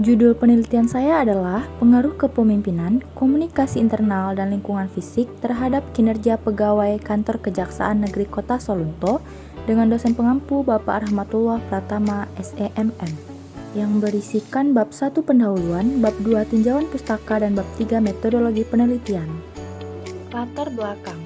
Judul penelitian saya adalah Pengaruh Kepemimpinan, Komunikasi Internal dan Lingkungan Fisik terhadap Kinerja Pegawai Kantor Kejaksaan Negeri Kota Solunto dengan dosen pengampu Bapak Rahmatullah Pratama, SEMM, yang berisikan bab 1 pendahuluan, bab 2 tinjauan pustaka, dan bab 3 metodologi penelitian. Latar belakang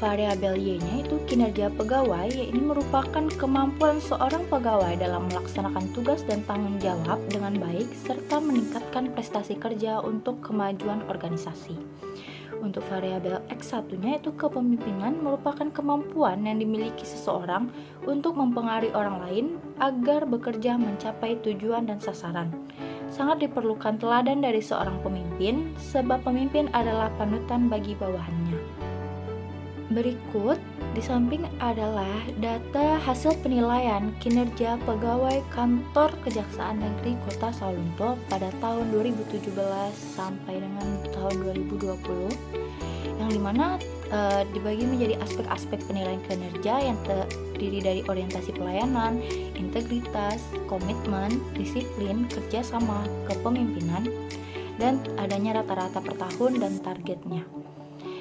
variabel Y-nya itu kinerja pegawai, yaitu merupakan kemampuan seorang pegawai dalam melaksanakan tugas dan tanggung jawab dengan baik serta meningkatkan prestasi kerja untuk kemajuan organisasi. Untuk variabel X1-nya itu kepemimpinan merupakan kemampuan yang dimiliki seseorang untuk mempengaruhi orang lain agar bekerja mencapai tujuan dan sasaran. Sangat diperlukan teladan dari seorang pemimpin, sebab pemimpin adalah panutan bagi bawahannya. Berikut di samping adalah data hasil penilaian kinerja pegawai Kantor Kejaksaan Negeri Kota Solunto pada tahun 2017 sampai dengan tahun 2020, yang dimana dibagi menjadi aspek-aspek penilaian kinerja yang terdiri dari orientasi pelayanan, integritas, komitmen, disiplin, kerjasama, kepemimpinan, dan adanya rata-rata per tahun dan targetnya.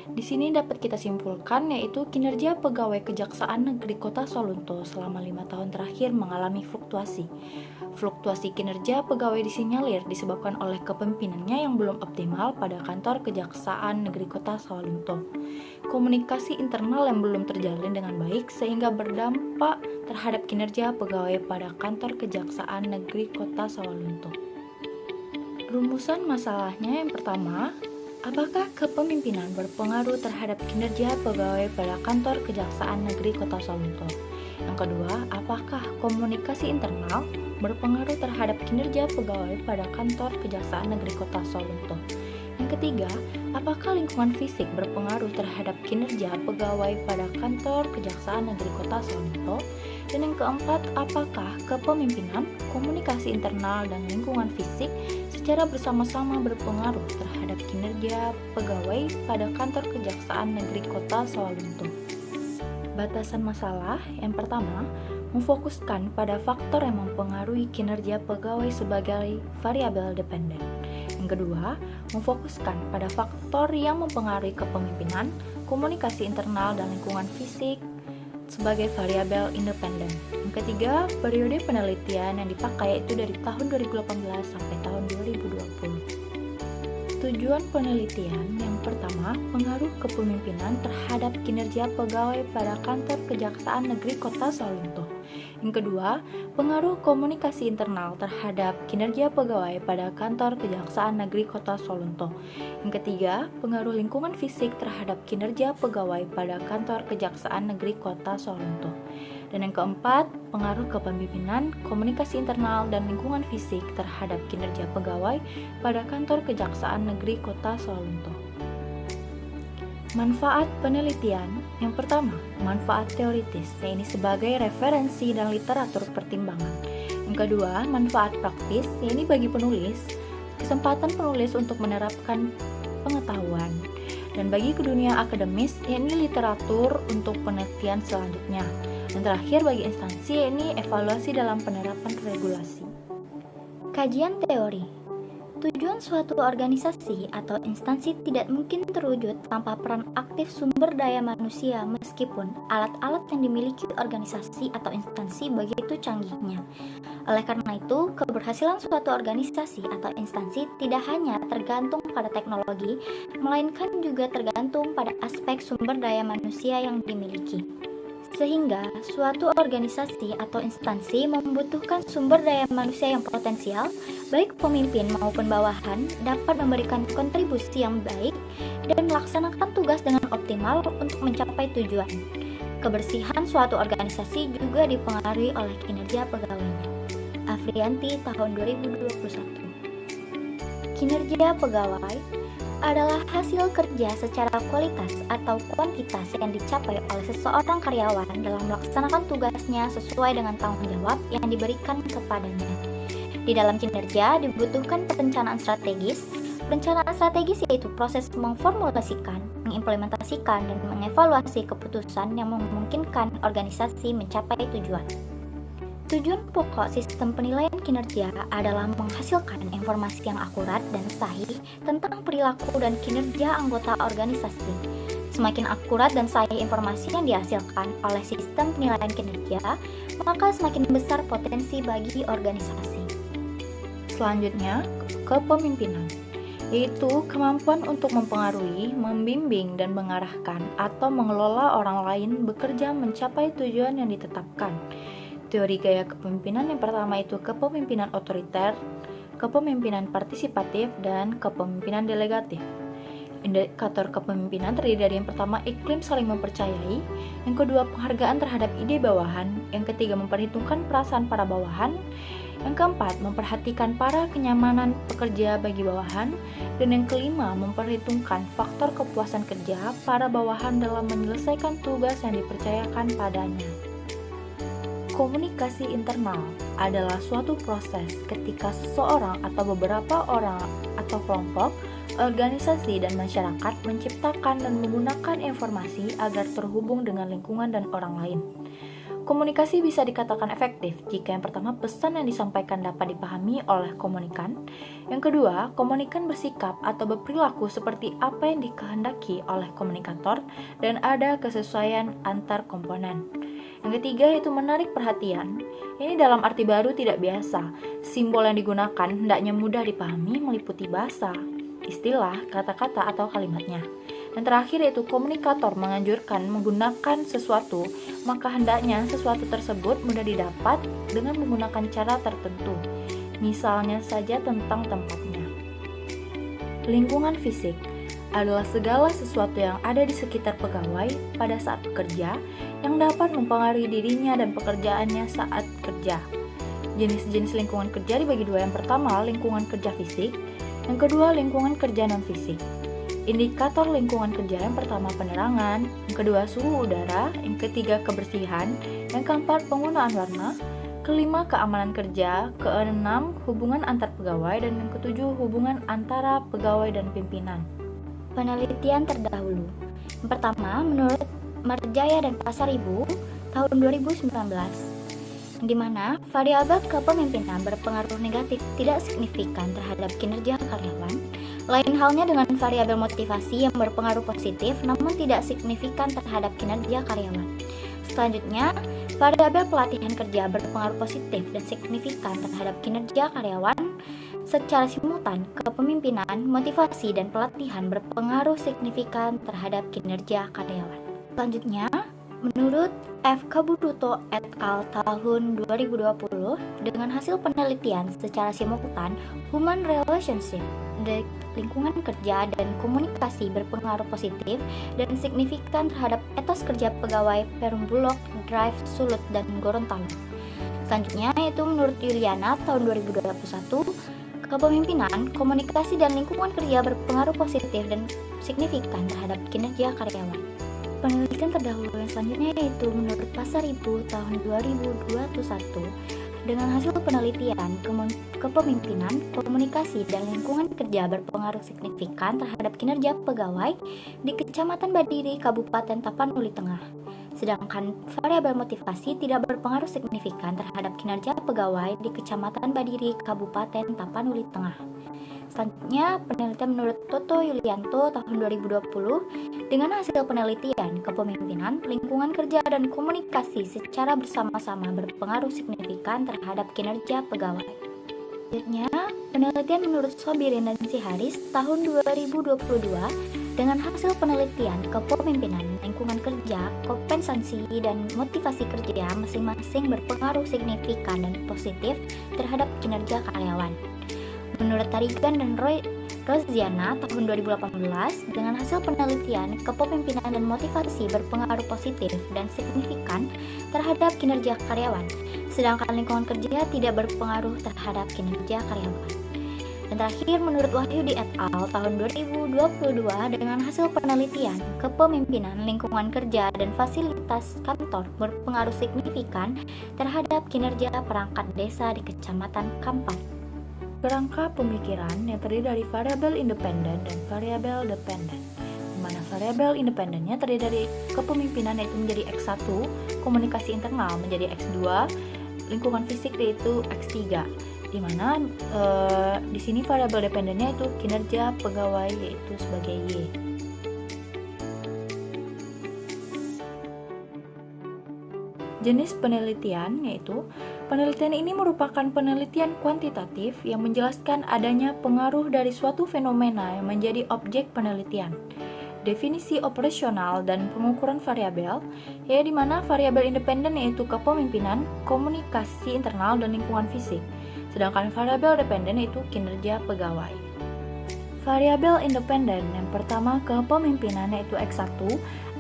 Di sini dapat kita simpulkan yaitu kinerja pegawai Kejaksaan Negeri Kota Solunto selama 5 tahun terakhir mengalami fluktuasi. Fluktuasi kinerja pegawai disinyalir disebabkan oleh kepemimpinannya yang belum optimal pada Kantor Kejaksaan Negeri Kota Solunto. Komunikasi internal yang belum terjalin dengan baik sehingga berdampak terhadap kinerja pegawai pada Kantor Kejaksaan Negeri Kota Solunto. Rumusan masalahnya yang pertama, apakah kepemimpinan berpengaruh terhadap kinerja pegawai pada Kantor Kejaksaan Negeri Kota Solunto? Yang kedua, apakah komunikasi internal berpengaruh terhadap kinerja pegawai pada Kantor Kejaksaan Negeri Kota Solunto? Yang ketiga, apakah lingkungan fisik berpengaruh terhadap kinerja pegawai pada Kantor Kejaksaan Negeri Kota Solunto? Dan yang keempat, apakah kepemimpinan, komunikasi internal, dan lingkungan fisik secara bersama-sama berpengaruh terhadap kinerja pegawai pada Kantor Kejaksaan Negeri Kota Solunto? Batasan masalah yang pertama, memfokuskan pada faktor yang mempengaruhi kinerja pegawai sebagai variabel dependen. Yang kedua, memfokuskan pada faktor yang mempengaruhi kepemimpinan, komunikasi internal, dan lingkungan fisik sebagai variabel independen. Yang ketiga, periode penelitian yang dipakai itu dari tahun 2018 sampai tahun 2020. Tujuan penelitian yang pertama, pengaruh kepemimpinan terhadap kinerja pegawai pada Kantor Kejaksaan Negeri Kota Solunto. Yang kedua, pengaruh komunikasi internal terhadap kinerja pegawai pada Kantor Kejaksaan Negeri Kota Solunto. Yang ketiga, pengaruh lingkungan fisik terhadap kinerja pegawai pada Kantor Kejaksaan Negeri Kota Solunto. Dan yang keempat, pengaruh kepemimpinan, komunikasi internal, dan lingkungan fisik terhadap kinerja pegawai pada Kantor Kejaksaan Negeri Kota Solunto. Manfaat penelitian yang pertama, manfaat teoritis, yaitu sebagai referensi dan literatur pertimbangan. Yang kedua, manfaat praktis, yaitu bagi penulis, kesempatan penulis untuk menerapkan pengetahuan. Dan bagi dunia akademis, yaitu literatur untuk penelitian selanjutnya. Dan terakhir bagi instansi, yaitu evaluasi dalam penerapan regulasi. Kajian teori. Tujuan suatu organisasi atau instansi tidak mungkin terwujud tanpa peran aktif sumber daya manusia meskipun alat-alat yang dimiliki organisasi atau instansi begitu canggihnya. Oleh karena itu, keberhasilan suatu organisasi atau instansi tidak hanya tergantung pada teknologi, melainkan juga tergantung pada aspek sumber daya manusia yang dimiliki. Sehingga suatu organisasi atau instansi membutuhkan sumber daya manusia yang potensial, baik pemimpin maupun bawahan dapat memberikan kontribusi yang baik dan melaksanakan tugas dengan optimal untuk mencapai tujuan. Kebersihan suatu organisasi juga dipengaruhi oleh kinerja pegawainya. Afrianti, tahun 2021. Kinerja pegawai adalah hasil kerja secara kualitas atau kuantitas yang dicapai oleh seseorang karyawan dalam melaksanakan tugasnya sesuai dengan tanggung jawab yang diberikan kepadanya. Di dalam kinerja dibutuhkan perencanaan strategis. Perencanaan strategis yaitu proses memformulasikan, mengimplementasikan, dan mengevaluasi keputusan yang memungkinkan organisasi mencapai tujuan. Tujuan pokok sistem penilaian kinerja adalah menghasilkan informasi yang akurat dan sahih tentang perilaku dan kinerja anggota organisasi. Semakin akurat dan sahih informasi yang dihasilkan oleh sistem penilaian kinerja, maka semakin besar potensi bagi organisasi. Selanjutnya, kepemimpinan, yaitu kemampuan untuk mempengaruhi, membimbing, dan mengarahkan atau mengelola orang lain bekerja mencapai tujuan yang ditetapkan. Teori gaya kepemimpinan yang pertama itu kepemimpinan otoriter, kepemimpinan partisipatif, dan kepemimpinan delegatif. Indikator kepemimpinan terdiri dari yang pertama iklim saling mempercayai, yang kedua penghargaan terhadap ide bawahan, yang ketiga memperhitungkan perasaan para bawahan, yang keempat memperhatikan para kenyamanan pekerja bagi bawahan, dan yang kelima memperhitungkan faktor kepuasan kerja para bawahan dalam menyelesaikan tugas yang dipercayakan padanya. Komunikasi internal adalah suatu proses ketika seseorang atau beberapa orang atau kelompok, organisasi, dan masyarakat menciptakan dan menggunakan informasi agar terhubung dengan lingkungan dan orang lain. Komunikasi bisa dikatakan efektif jika yang pertama pesan yang disampaikan dapat dipahami oleh komunikan, yang kedua komunikan bersikap atau berperilaku seperti apa yang dikehendaki oleh komunikator dan ada kesesuaian antar komponen. Yang ketiga yaitu menarik perhatian. Ini dalam arti baru tidak biasa. Simbol yang digunakan hendaknya mudah dipahami meliputi bahasa, istilah, kata-kata atau kalimatnya. Dan terakhir yaitu komunikator menganjurkan menggunakan sesuatu, maka hendaknya sesuatu tersebut mudah didapat dengan menggunakan cara tertentu. Misalnya saja tentang tempatnya. Lingkungan fisik adalah segala sesuatu yang ada di sekitar pegawai pada saat bekerja yang dapat mempengaruhi dirinya dan pekerjaannya saat kerja. Jenis-jenis lingkungan kerja dibagi dua. Yang pertama, lingkungan kerja fisik. Yang kedua, lingkungan kerja non-fisik. Indikator lingkungan kerja yang pertama penerangan, yang kedua suhu udara, yang ketiga kebersihan, yang keempat penggunaan warna, kelima keamanan kerja, keenam hubungan antar pegawai, dan yang ketujuh hubungan antara pegawai dan pimpinan. Penelitian terdahulu. Yang pertama, menurut Marjaya dan Pasaribu tahun 2019, di mana variabel kepemimpinan berpengaruh negatif tidak signifikan terhadap kinerja karyawan. Lain halnya dengan variabel motivasi yang berpengaruh positif namun tidak signifikan terhadap kinerja karyawan. Selanjutnya, variabel pelatihan kerja berpengaruh positif dan signifikan terhadap kinerja karyawan. Secara simultan, kepemimpinan, motivasi, dan pelatihan berpengaruh signifikan terhadap kinerja karyawan. Selanjutnya, menurut F. Kabututo et al. Tahun 2020, dengan hasil penelitian secara simultan, human relationship, lingkungan kerja, dan komunikasi berpengaruh positif dan signifikan terhadap etos kerja pegawai Perum Bulog, Drive, Sulut, dan Gorontalo. Selanjutnya, yaitu menurut Yuliana tahun 2021, kepemimpinan, komunikasi, dan lingkungan kerja berpengaruh positif dan signifikan terhadap kinerja karyawan. Penelitian terdahulu yang selanjutnya yaitu menurut Pasaribu tahun 2021, dengan hasil penelitian kepemimpinan, komunikasi, dan lingkungan kerja berpengaruh signifikan terhadap kinerja pegawai di Kecamatan Badiri, Kabupaten Tapanuli Tengah. Sedangkan variabel motivasi tidak berpengaruh signifikan terhadap kinerja pegawai di Kecamatan Badiri, Kabupaten Tapanuli Tengah. Selanjutnya, penelitian menurut Toto Yulianto tahun 2020, dengan hasil penelitian kepemimpinan, lingkungan kerja, dan komunikasi secara bersama-sama berpengaruh signifikan terhadap kinerja pegawai. Selanjutnya, penelitian menurut Sobirin dan Siharis tahun 2022, dengan hasil penelitian kepemimpinan, lingkungan kerja, kompensasi, dan motivasi kerja masing-masing berpengaruh signifikan dan positif terhadap kinerja karyawan. Menurut Tarigan dan Roziana tahun 2018, dengan hasil penelitian kepemimpinan dan motivasi berpengaruh positif dan signifikan terhadap kinerja karyawan, sedangkan lingkungan kerja tidak berpengaruh terhadap kinerja karyawan. Dan terakhir, menurut Wahyudi et al. Tahun 2022, dengan hasil penelitian kepemimpinan, lingkungan kerja, dan fasilitas kantor berpengaruh signifikan terhadap kinerja perangkat desa di Kecamatan Kampar. Kerangka pemikiran yang terdiri dari variabel independen dan variabel dependen, di mana variabel independennya terdiri dari kepemimpinan yaitu menjadi X1, komunikasi internal menjadi X2, lingkungan fisik yaitu X3. di mana di sini variabel dependennya itu kinerja pegawai, yaitu sebagai Y. Jenis penelitian yaitu penelitian ini merupakan penelitian kuantitatif yang menjelaskan adanya pengaruh dari suatu fenomena yang menjadi objek penelitian. Definisi operasional dan pengukuran variabel, di mana variabel independen yaitu kepemimpinan, komunikasi internal, dan lingkungan fisik. Sedangkan variabel dependen itu kinerja pegawai. Variabel independen yang pertama kepemimpinan yaitu X1,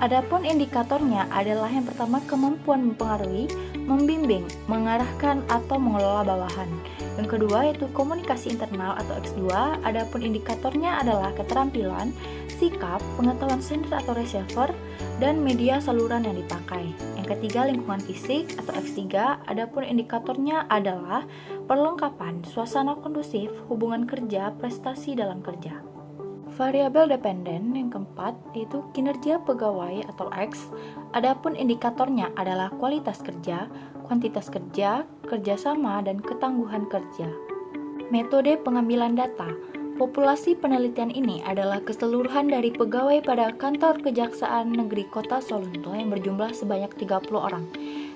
adapun indikatornya adalah yang pertama kemampuan mempengaruhi, membimbing, mengarahkan atau mengelola bawahan. Yang kedua yaitu komunikasi internal atau X2, adapun indikatornya adalah keterampilan, sikap, pengetahuan sender atau receiver, dan media saluran yang dipakai. Yang ketiga lingkungan fisik atau X3, adapun indikatornya adalah perlengkapan, suasana kondusif, hubungan kerja, prestasi dalam kerja. Variabel dependen yang keempat yaitu kinerja pegawai atau X, adapun indikatornya adalah kualitas kerja, kuantitas kerja, kerjasama, dan ketangguhan kerja. Metode pengambilan data. Populasi penelitian ini adalah keseluruhan dari pegawai pada kantor Kejaksaan Negeri Kota Solo yang berjumlah sebanyak 30 orang.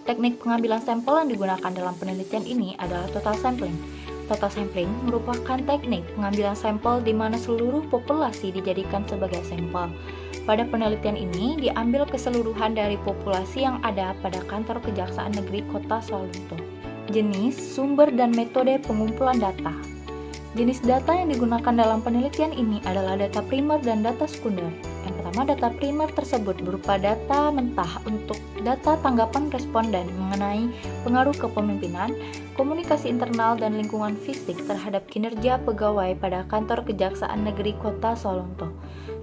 Teknik pengambilan sampel yang digunakan dalam penelitian ini adalah total sampling. Total sampling merupakan teknik pengambilan sampel di mana seluruh populasi dijadikan sebagai sampel. Pada penelitian ini diambil keseluruhan dari populasi yang ada pada kantor Kejaksaan Negeri Kota Solo. Jenis, sumber, dan metode pengumpulan data. Jenis data yang digunakan dalam penelitian ini adalah data primer dan data sekunder. Yang pertama, data primer tersebut berupa data mentah untuk data tanggapan responden mengenai pengaruh kepemimpinan, komunikasi internal, dan lingkungan fisik terhadap kinerja pegawai pada kantor Kejaksaan Negeri Kota Solo.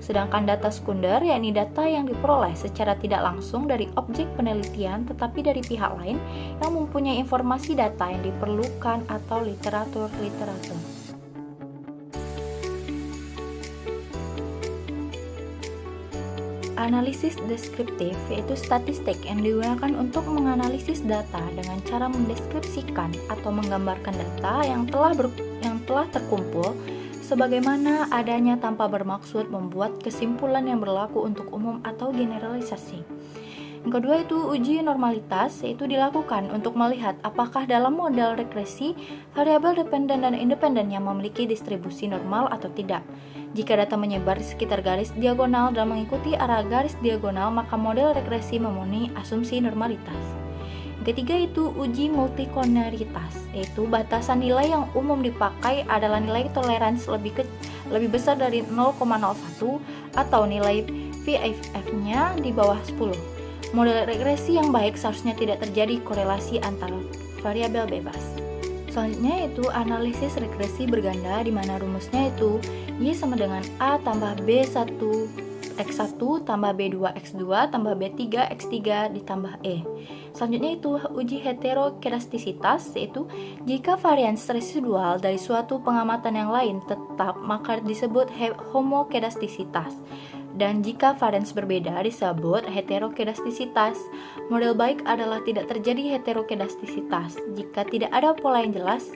Sedangkan data sekunder yakni data yang diperoleh secara tidak langsung dari objek penelitian tetapi dari pihak lain yang mempunyai informasi data yang diperlukan atau literatur. Analisis deskriptif yaitu statistik yang digunakan untuk menganalisis data dengan cara mendeskripsikan atau menggambarkan data yang telah terkumpul sebagaimana adanya tanpa bermaksud membuat kesimpulan yang berlaku untuk umum atau generalisasi. Yang kedua itu uji normalitas, yaitu dilakukan untuk melihat apakah dalam model regresi variabel dependen dan independen yang memiliki distribusi normal atau tidak. Jika data menyebar di sekitar garis diagonal dan mengikuti arah garis diagonal, maka model regresi memenuhi asumsi normalitas. Yang ketiga itu uji multikolonialitas, yaitu batasan nilai yang umum dipakai adalah nilai toleransi lebih besar dari 0,01 atau nilai VFF-nya di bawah 10. Model regresi yang baik seharusnya tidak terjadi korelasi antara variabel bebas. Selanjutnya yaitu analisis regresi berganda di mana rumusnya itu Y sama dengan A tambah B1 X1 tambah B2 X2 tambah B3 X3 ditambah E. Selanjutnya itu uji heterokedastisitas, yaitu jika varians residual dari suatu pengamatan yang lain tetap maka disebut homokedastisitas. Dan jika varians berbeda disebut heterokedastisitas. Model baik adalah tidak terjadi heterokedastisitas jika tidak ada pola yang jelas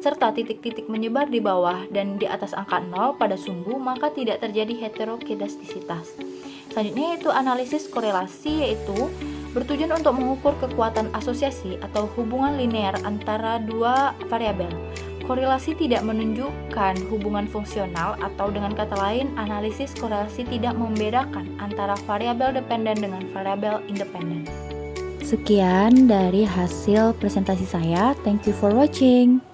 serta titik-titik menyebar di bawah dan di atas angka 0 pada sumbu, maka tidak terjadi heterokedastisitas. Selanjutnya yaitu analisis korelasi, yaitu bertujuan untuk mengukur kekuatan asosiasi atau hubungan linear antara dua variabel. Korelasi tidak menunjukkan hubungan fungsional atau dengan kata lain, analisis korelasi tidak membedakan antara variabel dependen dengan variabel independen. Sekian dari hasil presentasi saya. Thank you for watching.